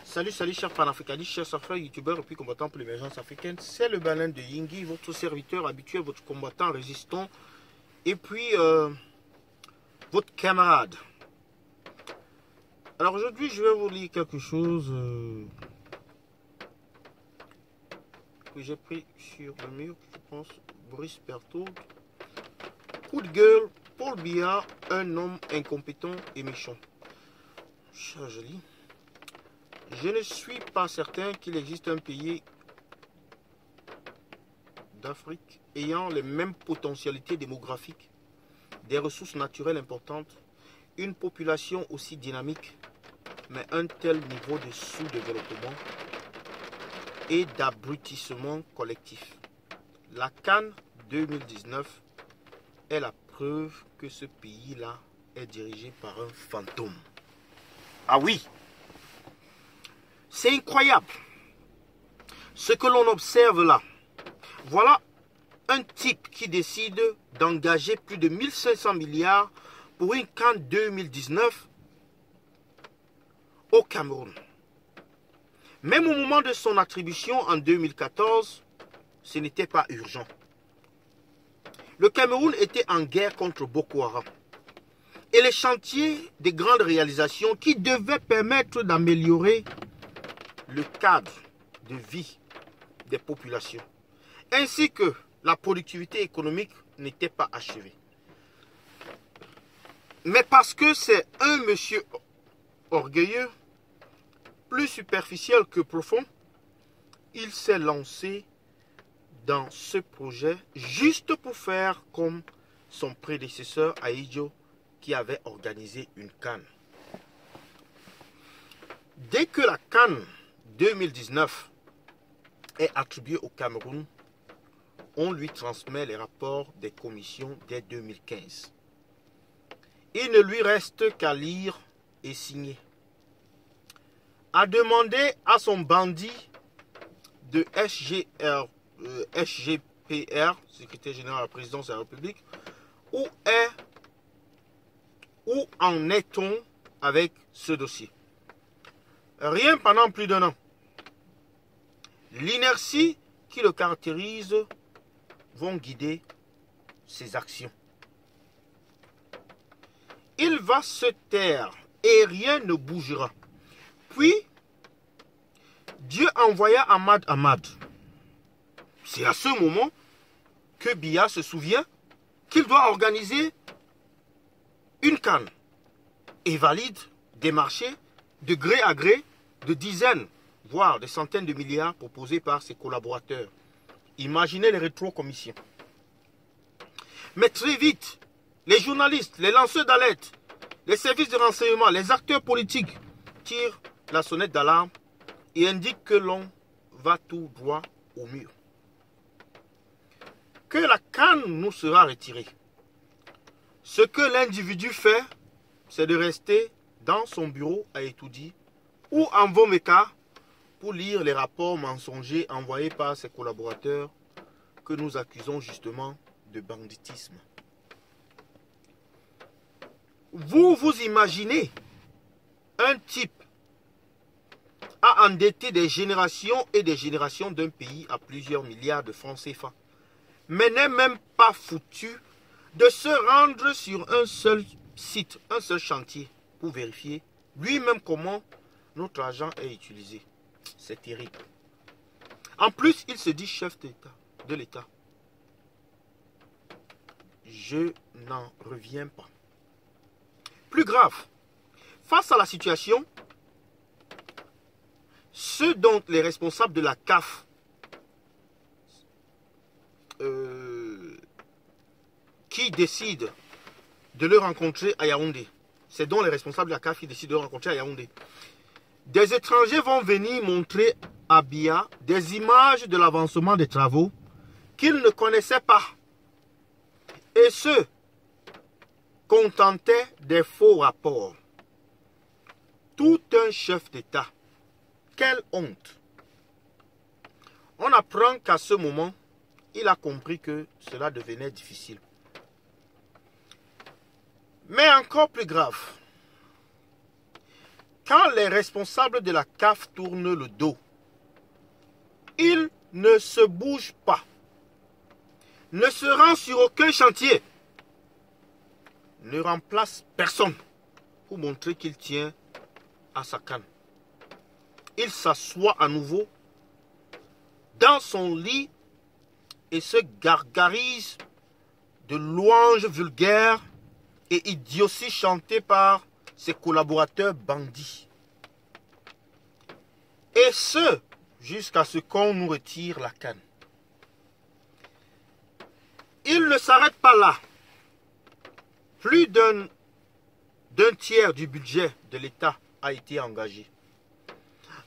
Salut chers panafricanistes, chers surfeurs, youtubeurs et puis combattants pour l'émergence africaine. C'est le baleine de Yingui, votre serviteur habituel, votre combattant résistant. Et puis, votre camarade. Alors aujourd'hui, je vais vous lire quelque chose que j'ai pris sur le mur, je pense, Brice Berthaud. Coup de gueule, Paul Biya, un homme incompétent et méchant. Je lis. Je ne suis pas certain qu'il existe un pays d'Afrique ayant les mêmes potentialités démographiques, des ressources naturelles importantes, une population aussi dynamique, mais un tel niveau de sous-développement et d'abrutissement collectif. La CAN 2019 est la preuve que ce pays-là est dirigé par un fantôme. Ah oui! C'est incroyable ce que l'on observe là. Voilà un type qui décide d'engager plus de 1500 milliards pour une CAN 2019 au Cameroun. Même au moment de son attribution en 2014, ce n'était pas urgent. Le Cameroun était en guerre contre Boko Haram. Et les chantiers des grandes réalisations qui devaient permettre d'améliorer le cadre de vie des populations, ainsi que la productivité économique n'était pas achevée. Mais parce que c'est un monsieur orgueilleux, plus superficiel que profond, il s'est lancé dans ce projet juste pour faire comme son prédécesseur Ahidjo qui avait organisé une CAN. Dès que la CAN 2019 est attribué au Cameroun, on lui transmet les rapports des commissions dès 2015. Il ne lui reste qu'à lire et signer. À demander à son bandit de SGPR, secrétaire général de la présidence de la République, où en est-on avec ce dossier? Rien pendant plus d'un an. L'inertie qui le caractérise vont guider ses actions. Il va se taire et rien ne bougera. Puis, Dieu envoya Ahmad. C'est à ce moment que Biya se souvient qu'il doit organiser une CAN et valide des marchés de gré à gré de dizaines, voire des centaines de milliards proposés par ses collaborateurs. Imaginez les rétro-commissions. Mais très vite, les journalistes, les lanceurs d'alerte, les services de renseignement, les acteurs politiques tirent la sonnette d'alarme et indiquent que l'on va tout droit au mur. Que la CAN nous sera retirée. Ce que l'individu fait, c'est de rester dans son bureau à étudier ou en Vomeka pour lire les rapports mensongers envoyés par ses collaborateurs que nous accusons justement de banditisme. Vous imaginez un type à endetter des générations et des générations d'un pays à plusieurs milliards de francs CFA, mais n'est même pas foutu de se rendre sur un seul site, un seul chantier pour vérifier lui-même comment notre argent est utilisé. C'est terrible. En plus, il se dit chef de l'État. Je n'en reviens pas. Plus grave, face à la situation, ceux dont les responsables de la CAF qui décident de le rencontrer à Yaoundé, c'est donc les responsables de la CAF qui décident de le rencontrer à Yaoundé. Des étrangers vont venir montrer à Biya des images de l'avancement des travaux qu'ils ne connaissaient pas. Et ceux contentaient des faux rapports. Tout un chef d'État. Quelle honte! On apprend qu'à ce moment, il a compris que cela devenait difficile. Mais encore plus grave, quand les responsables de la CAF tournent le dos, ils ne se bougent pas, ne se rendent sur aucun chantier, ne remplacent personne pour montrer qu'il tient à sa canne. Il s'assoit à nouveau dans son lit et se gargarise de louanges vulgaires et idioties chantées par ses collaborateurs bandits. Et ce, jusqu'à ce qu'on nous retire la canne. Il ne s'arrête pas là. Plus d'un tiers du budget de l'État a été engagé.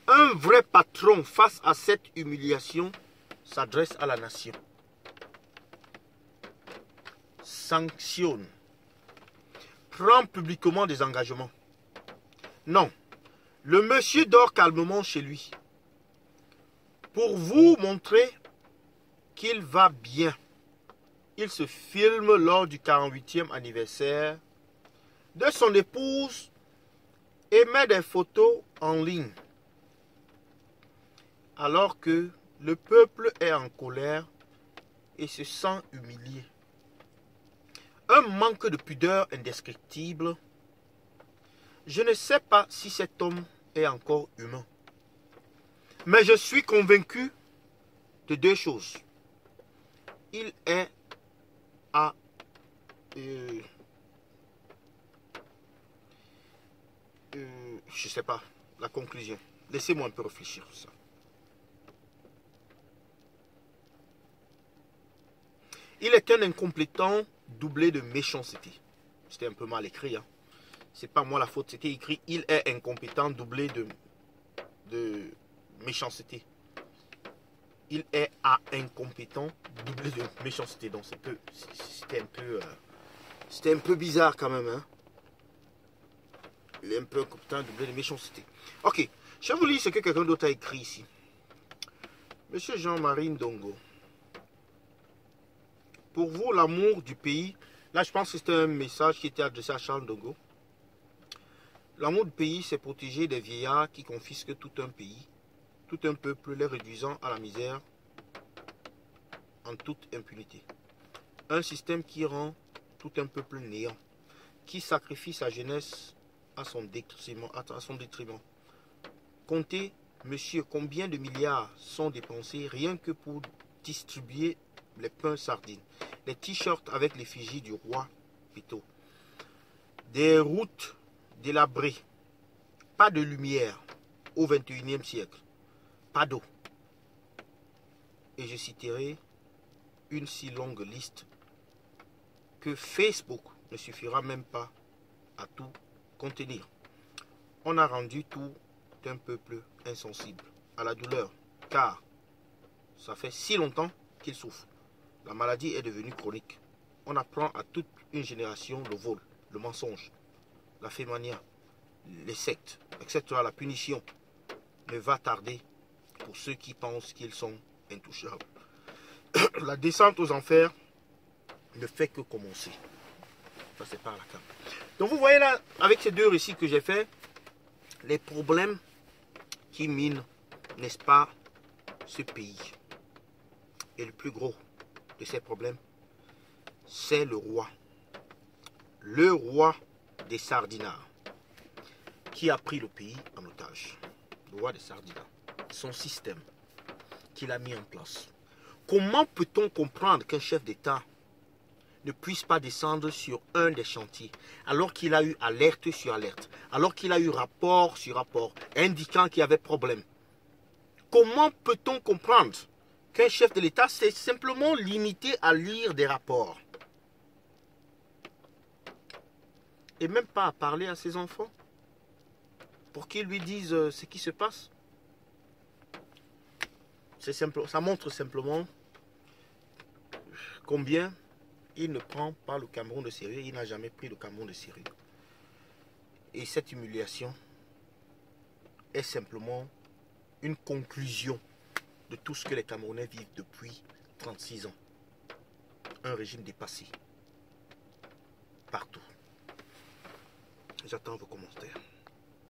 Un vrai patron face à cette humiliation s'adresse à la nation. Sanctionne. Prend publiquement des engagements. Non, le monsieur dort calmement chez lui. Pour vous montrer qu'il va bien, il se filme lors du 48e anniversaire de son épouse et met des photos en ligne. Alors que le peuple est en colère et se sent humilié. Un manque de pudeur indescriptible. Je ne sais pas si cet homme est encore humain. Mais je suis convaincu de deux choses. Il est à... je ne sais pas, la conclusion. Laissez-moi un peu réfléchir sur ça. Il est un incompétent doublé de méchanceté. C'était un peu mal écrit. Hein. C'est pas moi la faute. C'était écrit « Il est incompétent doublé de méchanceté ». Il est incompétent doublé de méchanceté. Donc c'était un peu bizarre quand même. Hein. Il est un peu incompétent doublé de méchanceté. Ok. Je vais vous lire ce que quelqu'un d'autre a écrit ici. Monsieur Jean-Marie Ndongo. Pour vous, l'amour du pays, là je pense que c'était un message qui était adressé à Charles Ndongo. L'amour du pays, c'est protéger des vieillards qui confisquent tout un pays, tout un peuple, les réduisant à la misère en toute impunité. Un système qui rend tout un peuple néant, qui sacrifie sa jeunesse à son détriment. Comptez, monsieur, combien de milliards sont dépensés rien que pour distribuer les pains sardines, les t-shirts avec l'effigie du roi Pito, des routes délabrées, pas de lumière au XXIe siècle, pas d'eau. Et je citerai une si longue liste que Facebook ne suffira même pas à tout contenir. On a rendu tout un peuple insensible à la douleur, car ça fait si longtemps qu'il souffre. La maladie est devenue chronique. On apprend à toute une génération le vol, le mensonge, la fémania, les sectes, etc. La punition ne va tarder pour ceux qui pensent qu'ils sont intouchables. La descente aux enfers ne fait que commencer. Ça, c'est par la carte. Donc, vous voyez là, avec ces deux récits que j'ai faits, les problèmes qui minent, n'est-ce pas, ce pays. Et le plus gros de ces problèmes, c'est le roi. Le roi des sardinards, qui a pris le pays en otage. Le roi des sardinards. Son système qu'il a mis en place. Comment peut-on comprendre qu'un chef d'État ne puisse pas descendre sur un des chantiers, alors qu'il a eu alerte sur alerte, alors qu'il a eu rapport sur rapport, indiquant qu'il y avait problème? Comment peut-on comprendre qu'un chef de l'État s'est simplement limité à lire des rapports et même pas à parler à ses enfants pour qu'ils lui disent ce qui se passe? C'est simple, ça montre simplement combien il ne prend pas le Cameroun de sérieux. Il n'a jamais pris le Cameroun de sérieux. Et cette humiliation est simplement une conclusion de tout ce que les Camerounais vivent depuis 36 ans. Un régime dépassé. Partout. J'attends vos commentaires.